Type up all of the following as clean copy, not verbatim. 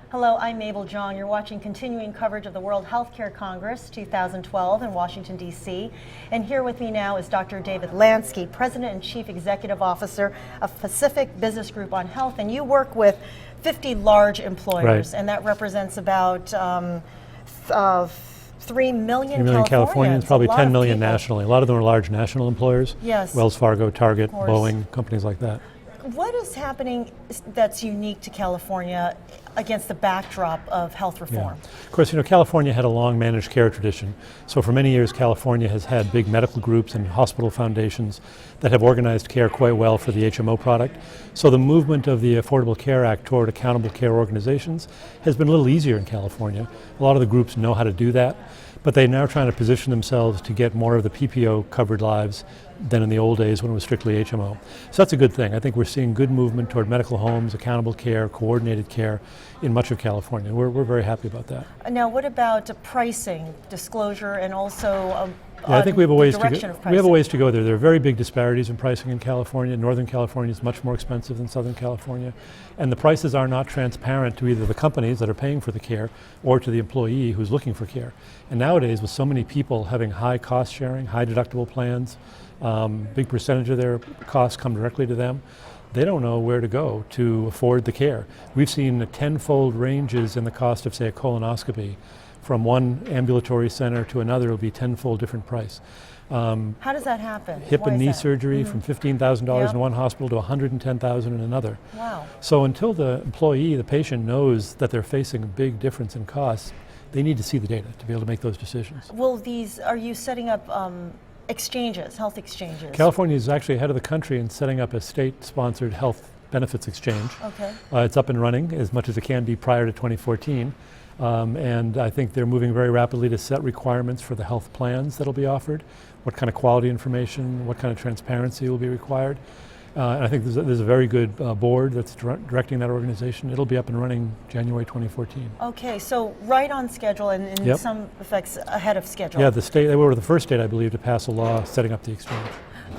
Hello, I'm Mabel Jong. You're watching continuing coverage of the World Healthcare Congress 2012 in Washington, D.C. And here with me now is Dr. David Lansky, President and Chief Executive Officer of Pacific Business Group on Health. And you work with 50 large employers, right. And that represents about 3 million Californians, probably 10 million nationally. A lot of them are large national employers. Yes. Wells Fargo, Target, Boeing, companies like that. What is happening that's unique to California against the backdrop of health reform? Yeah. Of course, California had a long managed care tradition. So for many years, California has had big medical groups and hospital foundations that have organized care quite well for the HMO product. So the movement of the Affordable Care Act toward accountable care organizations has been a little easier in California. A lot of the groups know how to do that, but they're now trying to position themselves to get more of the PPO covered lives than in the old days when it was strictly HMO. So that's a good thing. I think we're seeing good movement toward medical homes, accountable care, coordinated care in much of California. We're very happy about that. Now, what about pricing, disclosure, and also I think we have a ways to go there. There are very big disparities in pricing in California. Northern California is much more expensive than Southern California. And the prices are not transparent to either the companies that are paying for the care or to the employee who's looking for care. And nowadays, with so many people having high cost sharing, high deductible plans, big percentage of their costs come directly to them, they don't know where to go to afford the care. We've seen tenfold ranges in the cost of, say, a colonoscopy. From one ambulatory center to another, it'll be tenfold different price. How does that happen? Hip and knee surgery from $15,000 in one hospital to $110,000 in another. Wow. So until the employee, the patient, knows that they're facing a big difference in costs, they need to see the data to be able to make those decisions. Well, are you setting up exchanges, health exchanges? California is actually ahead of the country in setting up a state-sponsored health benefits exchange. Okay. It's up and running as much as it can be prior to 2014. And I think they're moving very rapidly to set requirements for the health plans that'll be offered, what kind of quality information, what kind of transparency will be required. And I think there's a very good board that's directing that organization. It'll be up and running January 2014. Okay, so right on schedule and in some effects ahead of schedule. Yeah, they were the first state, I believe, to pass a law setting up the exchange.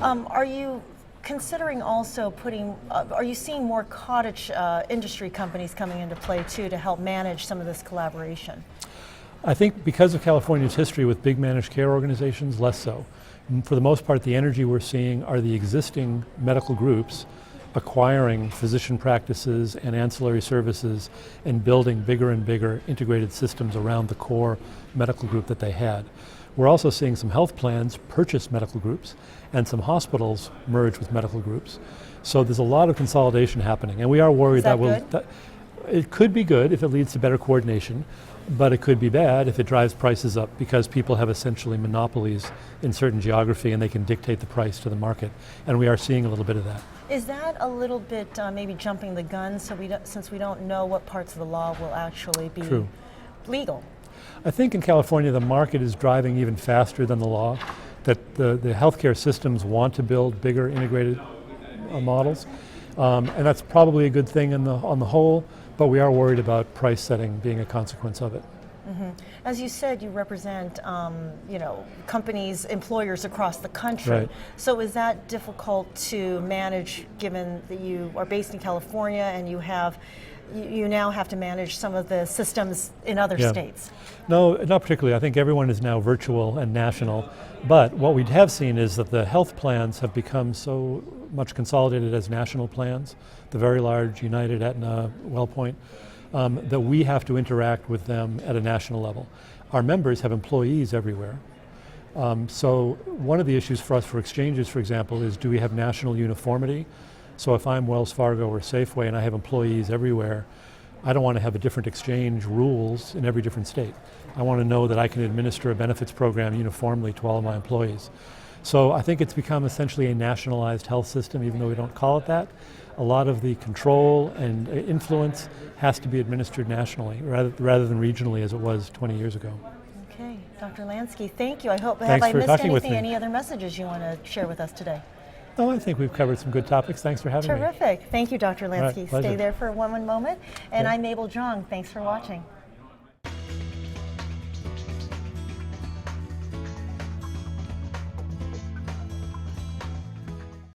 Are you considering also are you seeing more cottage industry companies coming into play too to help manage some of this collaboration? I think because of California's history with big managed care organizations, less so. For the most part, the energy we're seeing are the existing medical groups acquiring physician practices and ancillary services and building bigger and bigger integrated systems around the core medical group that they had. We're also seeing some health plans purchase medical groups and some hospitals merge with medical groups. So there's a lot of consolidation happening, and we are worried that it could be good if it leads to better coordination, but it could be bad if it drives prices up because people have essentially monopolies in certain geography and they can dictate the price to the market. And we are seeing a little bit of that. Is that a little bit maybe jumping the gun since we don't know what parts of the law will actually be legal? I think in California the market is driving even faster than the law, that the healthcare systems want to build bigger integrated models. And that's probably a good thing on the whole, but we are worried about price setting being a consequence of it. Mm-hmm. As you said, you represent companies, employers across the country. Right. So is that difficult to manage given that you are based in California and you now have to manage some of the systems in other states? No, not particularly. I think everyone is now virtual and national. But what we have seen is that the health plans have become so much consolidated as national plans, the very large United, Aetna, WellPoint, that we have to interact with them at a national level. Our members have employees everywhere. So one of the issues for us for exchanges, for example, is do we have national uniformity? So if I'm Wells Fargo or Safeway and I have employees everywhere, I don't want to have a different exchange rules in every different state. I want to know that I can administer a benefits program uniformly to all of my employees. So I think it's become essentially a nationalized health system, even though we don't call it that. A lot of the control and influence has to be administered nationally rather than regionally as it was 20 years ago. Okay, Dr. Lansky, thank you. Have Thanks I for missed talking anything? with me. Any other messages you want to share with us today? No, I think we've covered some good topics. Thanks for having me. Terrific. Thank you, Dr. Lansky. Right, Stay there for one moment. And I'm Mabel Jong. Thanks for watching.